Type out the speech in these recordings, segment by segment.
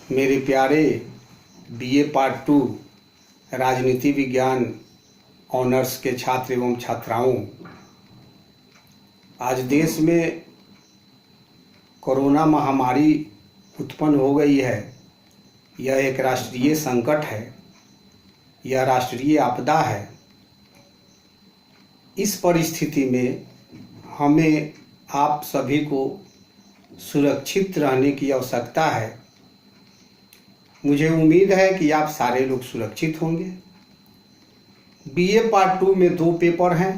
मेरे प्यारे BA part 2 राजनीति विज्ञान ऑनर्स के छात्र एवं छात्राओं, आज देश में कोरोना महामारी उत्पन्न हो गई है। यह एक राष्ट्रीय संकट है, यह राष्ट्रीय आपदा है। इस परिस्थिति में हमें आप सभी को सुरक्षित रहने की आवश्यकता है। मुझे उम्मीद है कि आप सारे लोग सुरक्षित होंगे। बीए पार्ट 2 में 2 पेपर हैं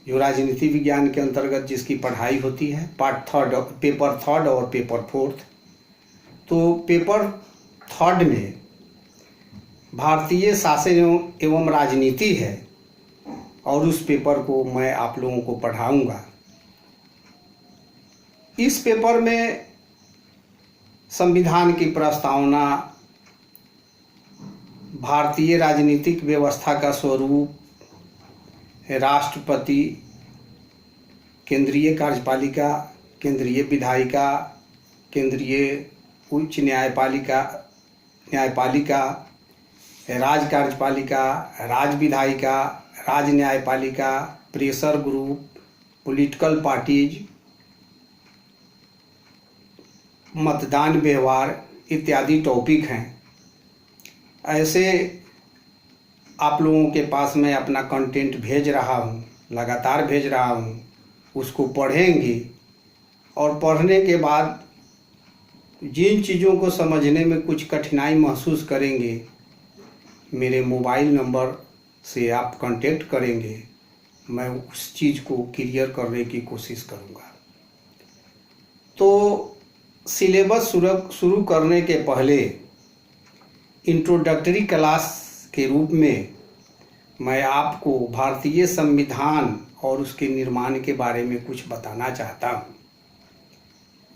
जो राजनीति विज्ञान के अंतर्गत जिसकी पढ़ाई होती है, पेपर थर्ड और पेपर फोर्थ। तो पेपर थर्ड में भारतीय शासन एवं राजनीति है और उस पेपर को मैं आप लोगों को पढ़ाऊंगा। इस पेपर में संविधान की प्रस्तावना, भारतीय राजनीतिक व्यवस्था का स्वरूप, राष्ट्रपति, केंद्रीय कार्यपालिका, केंद्रीय विधायिका, केंद्रीय उच्च न्यायपालिका, राज्य कार्यपालिका, राज्य विधायिका, राज्य न्यायपालिका, प्रेशर ग्रुप, पॉलिटिकल पार्टीज, मतदान व्यवहार इत्यादि टॉपिक हैं। ऐसे आप लोगों के पास मैं अपना कंटेंट भेज रहा हूँ, लगातार भेज रहा हूँ। उसको पढ़ेंगे और पढ़ने के बाद जिन चीज़ों को समझने में कुछ कठिनाई महसूस करेंगे, मेरे मोबाइल नंबर से आप कांटेक्ट करेंगे, मैं उस चीज़ को क्लियर करने की कोशिश करूँगा। तो सिलेबस शुरू करने के पहले इंट्रोडक्टरी क्लास के रूप में मैं आपको भारतीय संविधान और उसके निर्माण के बारे में कुछ बताना चाहता हूँ।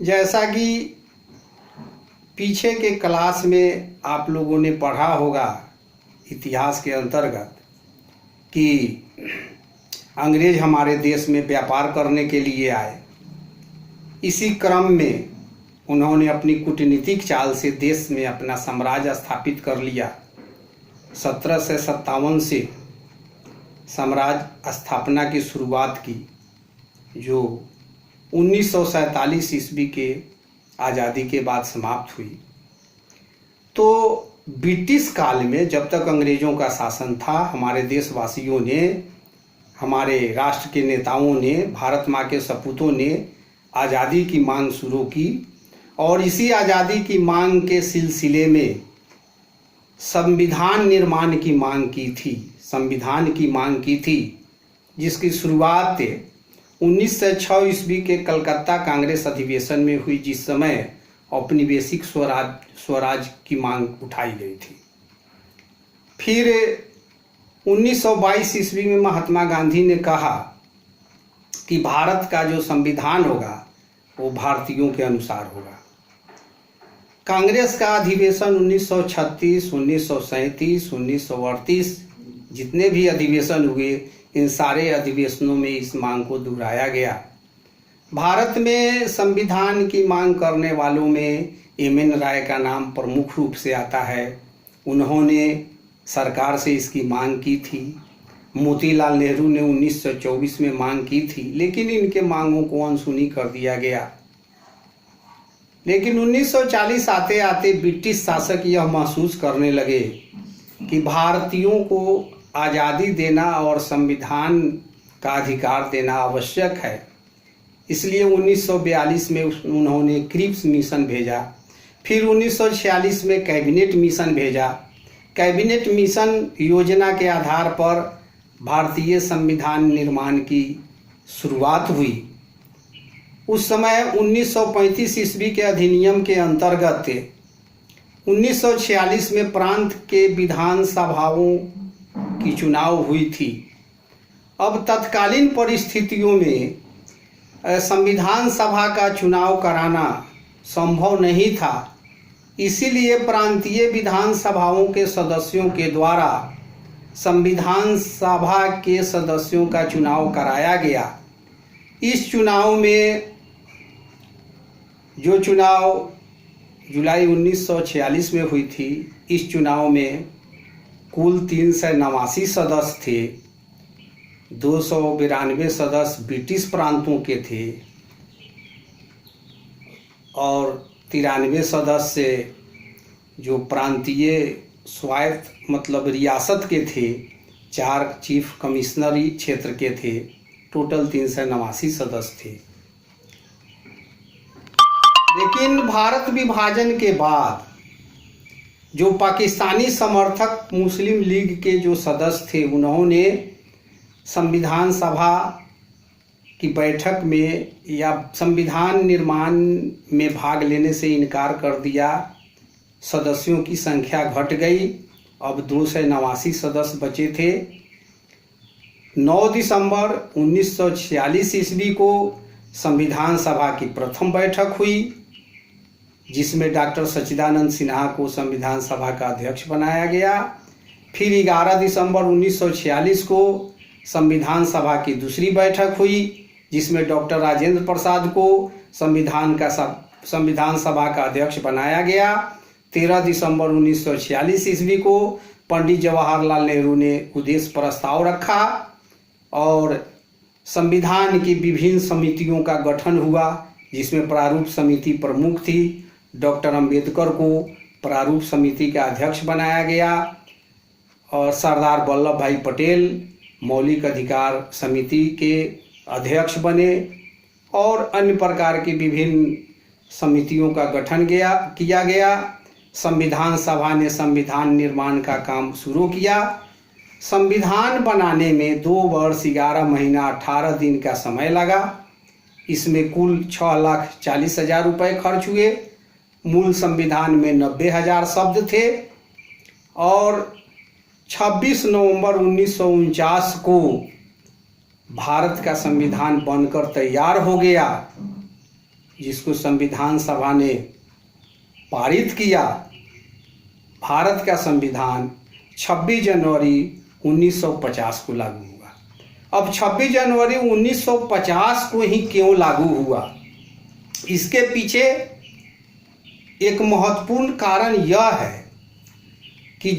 जैसा कि पीछे के क्लास में आप लोगों ने पढ़ा होगा इतिहास के अंतर्गत कि अंग्रेज हमारे देश में व्यापार करने के लिए आए। इसी क्रम में उन्होंने अपनी कूटनीतिक चाल से देश में अपना साम्राज्य स्थापित कर लिया। 1757 से साम्राज्य स्थापना की शुरुआत की, जो 1947 ईस्वी के आज़ादी के बाद समाप्त हुई। तो ब्रिटिश काल में जब तक अंग्रेज़ों का शासन था, हमारे देशवासियों ने, हमारे राष्ट्र के नेताओं ने, भारत माँ के सपूतों ने आज़ादी की मांग शुरू की और इसी आज़ादी की मांग के सिलसिले में संविधान निर्माण की मांग की थी, संविधान की मांग की थी, जिसकी शुरुआत 1906 ईस्वी के कलकत्ता कांग्रेस अधिवेशन में हुई, जिस समय औपनिवेशिक स्वराज की मांग उठाई गई थी। फिर 1922 ईस्वी में महात्मा गांधी ने कहा कि भारत का जो संविधान होगा वो भारतीयों के अनुसार होगा। कांग्रेस का अधिवेशन 1936, 1937, 1938 जितने भी अधिवेशन हुए, इन सारे अधिवेशनों में इस मांग को दोहराया गया। भारत में संविधान की मांग करने वालों में एम.एन. राय का नाम प्रमुख रूप से आता है। उन्होंने सरकार से इसकी मांग की थी। मोतीलाल नेहरू ने 1924 में मांग की थी, लेकिन इनके मांगों को अनसुनी कर दिया गया। लेकिन 1940 आते आते ब्रिटिश शासक यह महसूस करने लगे कि भारतीयों को आज़ादी देना और संविधान का अधिकार देना आवश्यक है। इसलिए 1942 में उन्होंने क्रिप्स मिशन भेजा। फिर 1946 में कैबिनेट मिशन भेजा। कैबिनेट मिशन योजना के आधार पर भारतीय संविधान निर्माण की शुरुआत हुई। उस समय 1935 ईस्वी के अधिनियम के अंतर्गत 1946 में प्रांत के विधान सभाओं की चुनाव हुई थी। अब तत्कालीन परिस्थितियों में संविधान सभा का चुनाव कराना संभव नहीं था। इसीलिए प्रांतीय विधान सभाओं के सदस्यों के द्वारा संविधान सभा के सदस्यों का चुनाव कराया गया। इस चुनाव में जो चुनाव जुलाई 1946 में हुई थी। इस चुनाव में कुल 389 सदस्य थे। 292 सदस्य ब्रिटिश प्रांतों के थे और 93 सदस्य जो प्रांतीय स्वायत्त मतलब रियासत के थे। 4 चीफ कमिश्नरी क्षेत्र के थे। टोटल 389 सदस्य थे। लेकिन भारत विभाजन के बाद जो पाकिस्तानी समर्थक मुस्लिम लीग के जो सदस्य थे, उन्होंने संविधान सभा की बैठक में या संविधान निर्माण में भाग लेने से इनकार कर दिया। सदस्यों की संख्या घट गई। अब 289 सदस्य बचे थे। 9 दिसंबर 1946 ईस्वी को संविधान सभा की प्रथम बैठक हुई, जिसमें डॉक्टर सच्चिदानंद सिन्हा को संविधान सभा का अध्यक्ष बनाया गया। फिर 11 दिसंबर 1946 को संविधान सभा की दूसरी बैठक हुई, जिसमें डॉक्टर राजेंद्र प्रसाद को संविधान सभा का अध्यक्ष बनाया गया। 13 दिसंबर 1946 ईस्वी को पंडित जवाहरलाल नेहरू ने उद्देश्य प्रस्ताव रखा और संविधान की विभिन्न समितियों का गठन हुआ, जिसमें प्रारूप समिति प्रमुख थी। डॉक्टर अंबेडकर को प्रारूप समिति का अध्यक्ष बनाया गया और सरदार वल्लभ भाई पटेल मौलिक अधिकार समिति के अध्यक्ष बने और अन्य प्रकार की विभिन्न समितियों का गठन किया गया। संविधान सभा ने संविधान निर्माण का काम शुरू किया। संविधान बनाने में 2 वर्ष 11 महीना 18 दिन का समय लगा। इसमें कुल 6,40,000 रुपये खर्च हुए। मूल संविधान में 90,000 शब्द थे और 26 नवंबर 1949 को भारत का संविधान बनकर तैयार हो गया, जिसको संविधान सभा ने पारित किया। भारत का संविधान 26 जनवरी 1950 को लागू हुआ। अब 26 जनवरी 1950 को ही क्यों लागू हुआ, इसके पीछे एक महत्वपूर्ण कारण यह है कि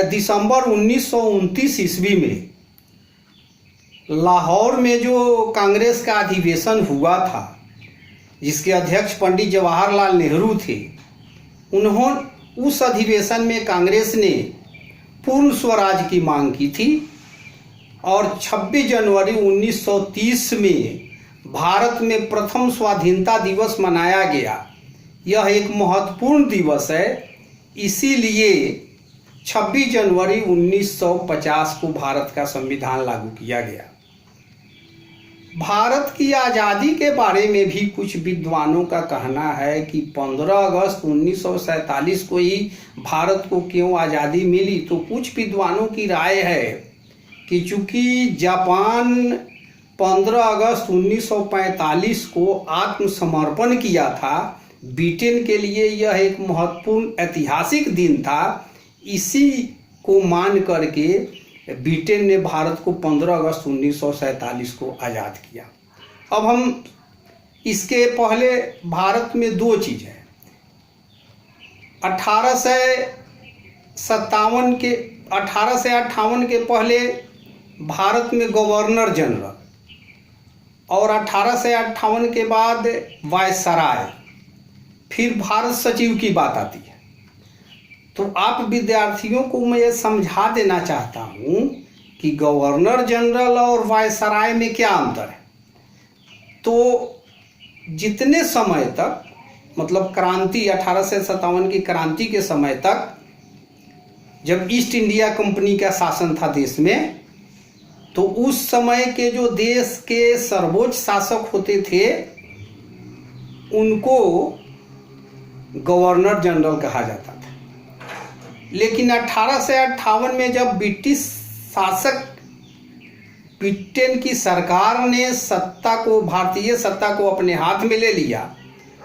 दिसंबर 1929 ईस्वी में लाहौर में जो कांग्रेस का अधिवेशन हुआ था, जिसके अध्यक्ष पंडित जवाहरलाल नेहरू थे, उन्होंने उस अधिवेशन में कांग्रेस ने पूर्ण स्वराज की मांग की थी और 26 जनवरी 1930 में भारत में प्रथम स्वाधीनता दिवस मनाया गया। यह एक महत्वपूर्ण दिवस है, इसीलिए 26 जनवरी 1950 को भारत का संविधान लागू किया गया। भारत की आज़ादी के बारे में भी कुछ विद्वानों का कहना है कि 15 अगस्त 1947 को ही भारत को क्यों आज़ादी मिली। तो कुछ विद्वानों की राय है कि चूंकि जापान 15 अगस्त 1945 को आत्मसमर्पण किया था, ब्रिटेन के लिए यह एक महत्वपूर्ण ऐतिहासिक दिन था। इसी को मान करके ब्रिटेन ने भारत को 15 अगस्त 1947 को आज़ाद किया। अब हम इसके पहले भारत में 2 चीज़ है। 1858 के पहले भारत में गवर्नर जनरल और 1858 के बाद वायसराय, फिर भारत सचिव की बात आती है। तो आप विद्यार्थियों को मैं ये समझा देना चाहता हूँ कि गवर्नर जनरल और वायसराय में क्या अंतर है। तो जितने समय तक मतलब क्रांति 1857 की क्रांति के समय तक, जब ईस्ट इंडिया कंपनी का शासन था देश में, तो उस समय के जो देश के सर्वोच्च शासक होते थे उनको गवर्नर जनरल कहा जाता था। लेकिन 1858 में जब ब्रिटिश शासक ब्रिटेन की सरकार ने भारतीय सत्ता को अपने हाथ में ले लिया,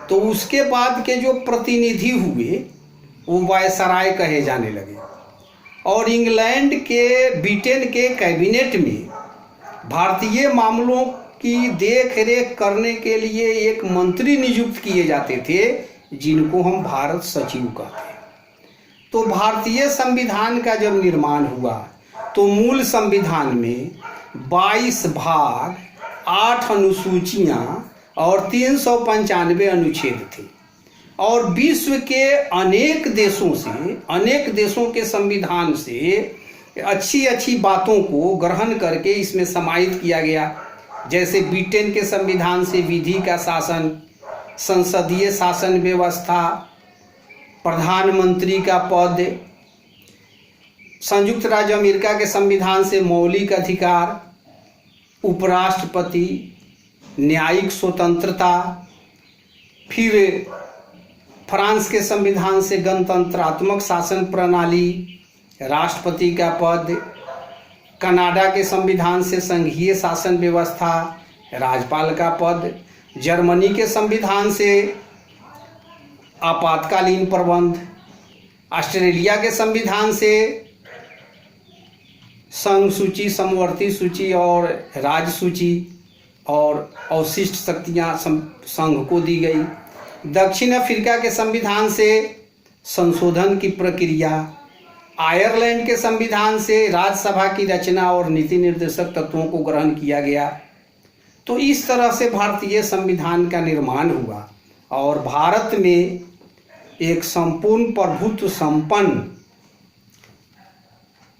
तो उसके बाद के जो प्रतिनिधि हुए वो वायसराय कहे जाने लगे और इंग्लैंड के ब्रिटेन के कैबिनेट में भारतीय मामलों की देख रेख करने के लिए एक मंत्री नियुक्त किए जाते थे। जिनको हम भारत सचिव कहते हैं। तो भारतीय संविधान का जब निर्माण हुआ तो मूल संविधान में 22 भाग, 8 अनुसूचियां और 395 अनुच्छेद थे और विश्व के अनेक देशों के संविधान से अच्छी अच्छी बातों को ग्रहण करके इसमें समाहित किया गया। जैसे ब्रिटेन के संविधान से विधि का शासन, संसदीय शासन व्यवस्था, प्रधानमंत्री का पद, संयुक्त राज्य अमेरिका के संविधान से मौलिक अधिकार, उपराष्ट्रपति, न्यायिक स्वतंत्रता, फिर फ्रांस के संविधान से गणतंत्रात्मक शासन प्रणाली, राष्ट्रपति का पद, कनाडा के संविधान से संघीय शासन व्यवस्था, राज्यपाल का पद, जर्मनी के संविधान से आपातकालीन प्रबंध, ऑस्ट्रेलिया के संविधान से संघ सूची, समवर्ती सूची और राज्य सूची और अवशिष्ट शक्तियां संघ को दी गई। दक्षिण अफ्रीका के संविधान से संशोधन की प्रक्रिया, आयरलैंड के संविधान से राज्यसभा की रचना और नीति निर्देशक तत्वों को ग्रहण किया गया। तो इस तरह से भारतीय संविधान का निर्माण हुआ और भारत में एक संपूर्ण प्रभुत्व संपन्न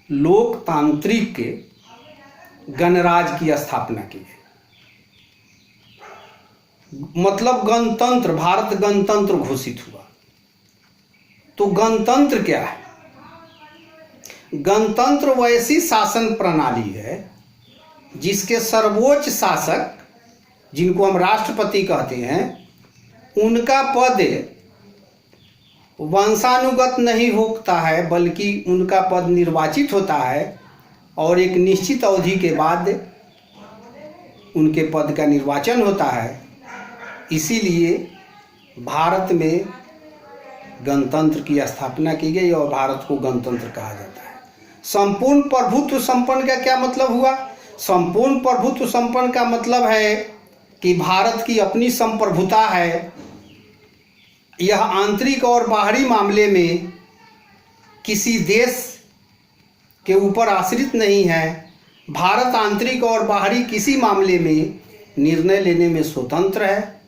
लोकतांत्रिक गणराज्य की स्थापना की है। मतलब गणतंत्र, भारत गणतंत्र घोषित हुआ। तो गणतंत्र क्या है? गणतंत्र वैसी शासन प्रणाली है जिसके सर्वोच्च शासक, जिनको हम राष्ट्रपति कहते हैं, उनका पद वंशानुगत नहीं होता है, बल्कि उनका पद निर्वाचित होता है और एक निश्चित अवधि के बाद उनके पद का निर्वाचन होता है। इसीलिए भारत में गणतंत्र की स्थापना की गई और भारत को गणतंत्र कहा जाता है। संपूर्ण प्रभुत्व संपन्न का क्या मतलब हुआ? संपूर्ण प्रभुत्व संपन्न का मतलब है कि भारत की अपनी संप्रभुता है। यह आंतरिक और बाहरी मामले में किसी देश के ऊपर आश्रित नहीं है। भारत आंतरिक और बाहरी किसी मामले में निर्णय लेने में स्वतंत्र है।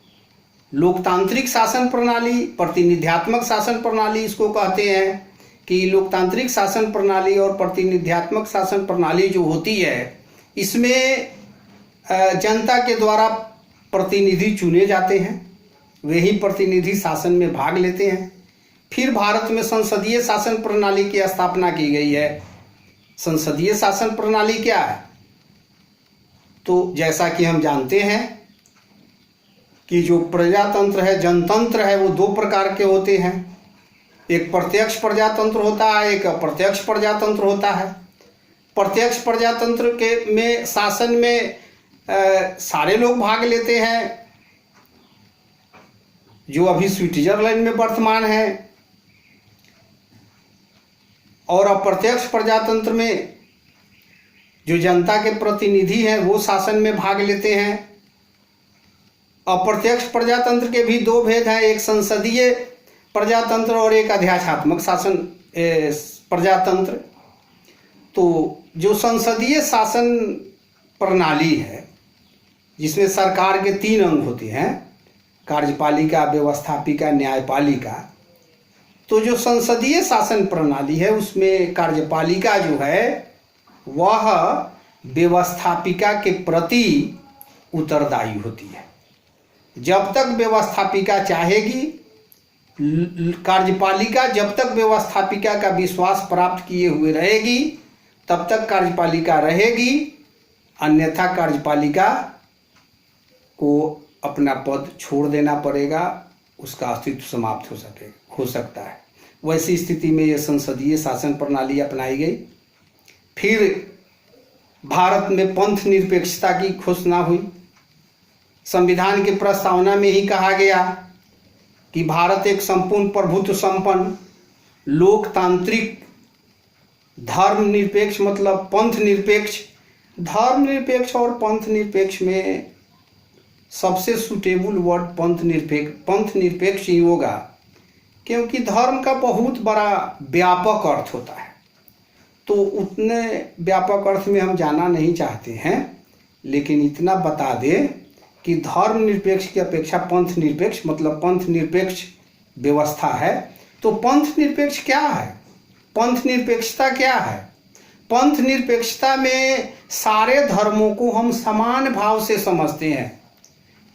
लोकतांत्रिक शासन प्रणाली, प्रतिनिध्यात्मक शासन प्रणाली इसको कहते हैं कि लोकतांत्रिक शासन प्रणाली और प्रतिनिध्यात्मक शासन प्रणाली जो होती है, इसमें जनता के द्वारा प्रतिनिधि चुने जाते हैं, वे ही प्रतिनिधि शासन में भाग लेते हैं। फिर भारत में संसदीय शासन प्रणाली की स्थापना की गई है। संसदीय शासन प्रणाली क्या है? तो जैसा कि हम जानते हैं कि जो प्रजातंत्र है, जनतंत्र है, वो दो प्रकार के होते हैं। एक प्रत्यक्ष प्रजातंत्र होता है, एक अप्रत्यक्ष प्रजातंत्र होता है। प्रत्यक्ष प्रजातंत्र के में शासन में सारे लोग भाग लेते हैं, जो अभी स्विट्जरलैंड में वर्तमान है। और अप्रत्यक्ष प्रजातंत्र में जो जनता के प्रतिनिधि हैं वो शासन में भाग लेते हैं। अप्रत्यक्ष प्रजातंत्र के भी दो भेद हैं, एक संसदीय प्रजातंत्र और एक अध्यात्मक शासन प्रजातंत्र। तो जो संसदीय शासन प्रणाली है, जिसमें सरकार के 3 अंग होते हैं, कार्यपालिका, व्यवस्थापिका, न्यायपालिका। तो जो संसदीय शासन प्रणाली है उसमें कार्यपालिका जो है वह व्यवस्थापिका के प्रति उत्तरदायी होती है। जब तक व्यवस्थापिका चाहेगी, कार्यपालिका जब तक व्यवस्थापिका का विश्वास प्राप्त किए हुए रहेगी तब तक कार्यपालिका रहेगी, अन्यथा कार्यपालिका को अपना पद छोड़ देना पड़ेगा, उसका अस्तित्व समाप्त हो सकता है। वैसी स्थिति में यह संसदीय शासन प्रणाली अपनाई गई। फिर भारत में पंथ निरपेक्षता की घोषणा हुई। संविधान की प्रस्तावना में ही कहा गया कि भारत एक संपूर्ण प्रभुत्व संपन्न लोकतांत्रिक धर्मनिरपेक्ष, मतलब पंथ निरपेक्ष, धर्मनिरपेक्ष और पंथ निरपेक्ष में सबसे सुटेबल वर्ड पंथ निरपेक्ष ही होगा, क्योंकि धर्म का बहुत बड़ा व्यापक अर्थ होता है, तो उतने व्यापक अर्थ में हम जाना नहीं चाहते हैं, लेकिन इतना बता दें कि धर्म निरपेक्ष की अपेक्षा पंथ निरपेक्ष, मतलब पंथ निरपेक्ष व्यवस्था है। तो पंथ निरपेक्ष क्या है, पंथ निरपेक्षता क्या है? पंथ निरपेक्षता में सारे धर्मों को हम समान भाव से समझते हैं।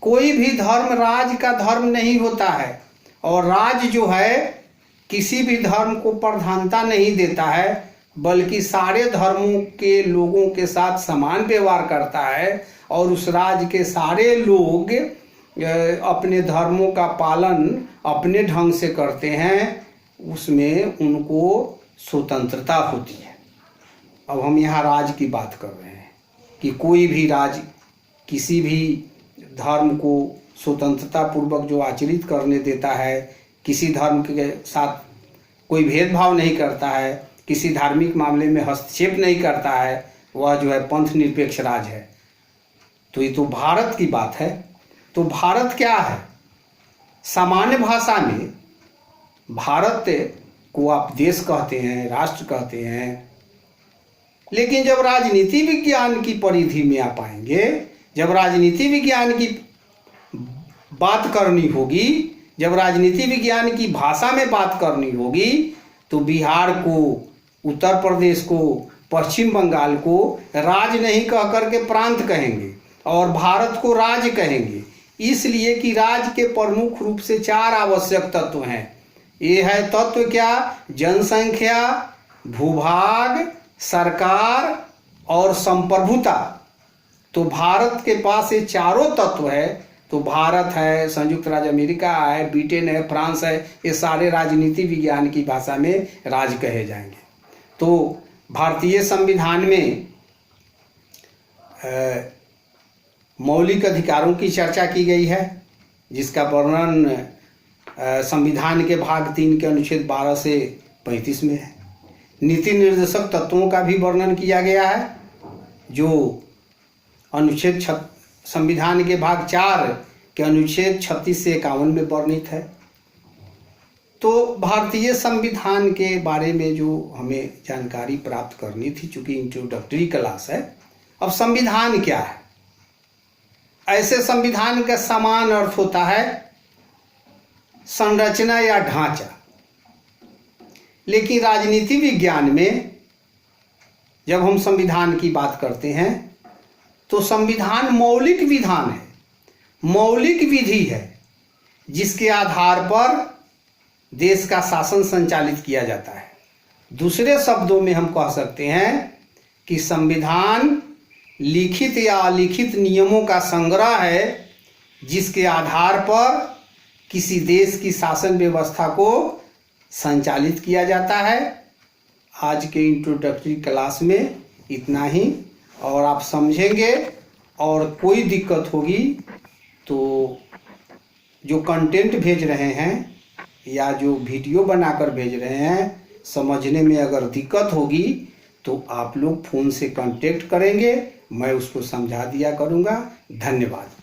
कोई भी धर्म राज का धर्म नहीं होता है, और राज जो है किसी भी धर्म को प्रधानता नहीं देता है, बल्कि सारे धर्मों के लोगों के साथ समान व्यवहार करता है, और उस राज के सारे लोग अपने धर्मों का पालन अपने ढंग से करते हैं, उसमें उनको स्वतंत्रता होती है। अब हम यहाँ राज की बात कर रहे हैं कि कोई भी राज किसी भी धर्म को स्वतंत्रता पूर्वक जो आचरित करने देता है, किसी धर्म के साथ कोई भेदभाव नहीं करता है, किसी धार्मिक मामले में हस्तक्षेप नहीं करता है, वह जो है पंथ निरपेक्ष राज है। तो ये तो भारत की बात है। तो भारत क्या है? सामान्य भाषा में भारत को आप देश कहते हैं, राष्ट्र कहते हैं, लेकिन जब राजनीति विज्ञान की परिधि में आप आएंगे, जब राजनीति विज्ञान की बात करनी होगी, जब राजनीति विज्ञान की भाषा में बात करनी होगी, तो बिहार को, उत्तर प्रदेश को, पश्चिम बंगाल को राज नहीं कह करके प्रांत कहेंगे, और भारत को राज्य कहेंगे। इसलिए कि राज्य के प्रमुख रूप से 4 आवश्यक तत्व हैं। ये है तत्व क्या? जनसंख्या, भूभाग, सरकार और संप्रभुता। तो भारत के पास ये चारों तत्व है। तो भारत है, संयुक्त राज्य अमेरिका है, ब्रिटेन है, फ्रांस है, ये सारे राजनीति विज्ञान की भाषा में राज कहे जाएंगे। तो भारतीय संविधान में मौलिक अधिकारों की चर्चा की गई है, जिसका वर्णन संविधान के भाग 3 के अनुच्छेद 12 से 35 में है। नीति निर्देशक तत्वों का भी वर्णन किया गया है, जो अनुच्छेद संविधान के भाग 4 के अनुच्छेद 36 से 51 में वर्णित है। तो भारतीय संविधान के बारे में जो हमें जानकारी प्राप्त करनी थी, चूंकि इंट्रोडक्टरी क्लास है, अब संविधान क्या है? ऐसे संविधान का समान अर्थ होता है संरचना या ढांचा, लेकिन राजनीति विज्ञान में जब हम संविधान की बात करते हैं तो संविधान मौलिक विधान है, मौलिक विधि है, जिसके आधार पर देश का शासन संचालित किया जाता है। दूसरे शब्दों में हम कह सकते हैं कि संविधान लिखित या अलिखित नियमों का संग्रह है, जिसके आधार पर किसी देश की शासन व्यवस्था को संचालित किया जाता है। आज के इंट्रोडक्टरी क्लास में इतना ही, और आप समझेंगे, और कोई दिक्कत होगी तो जो कंटेंट भेज रहे हैं या जो वीडियो बनाकर भेज रहे हैं, समझने में अगर दिक्कत होगी तो आप लोग फ़ोन से कांटेक्ट करेंगे, मैं उसको समझा दिया करूँगा। धन्यवाद।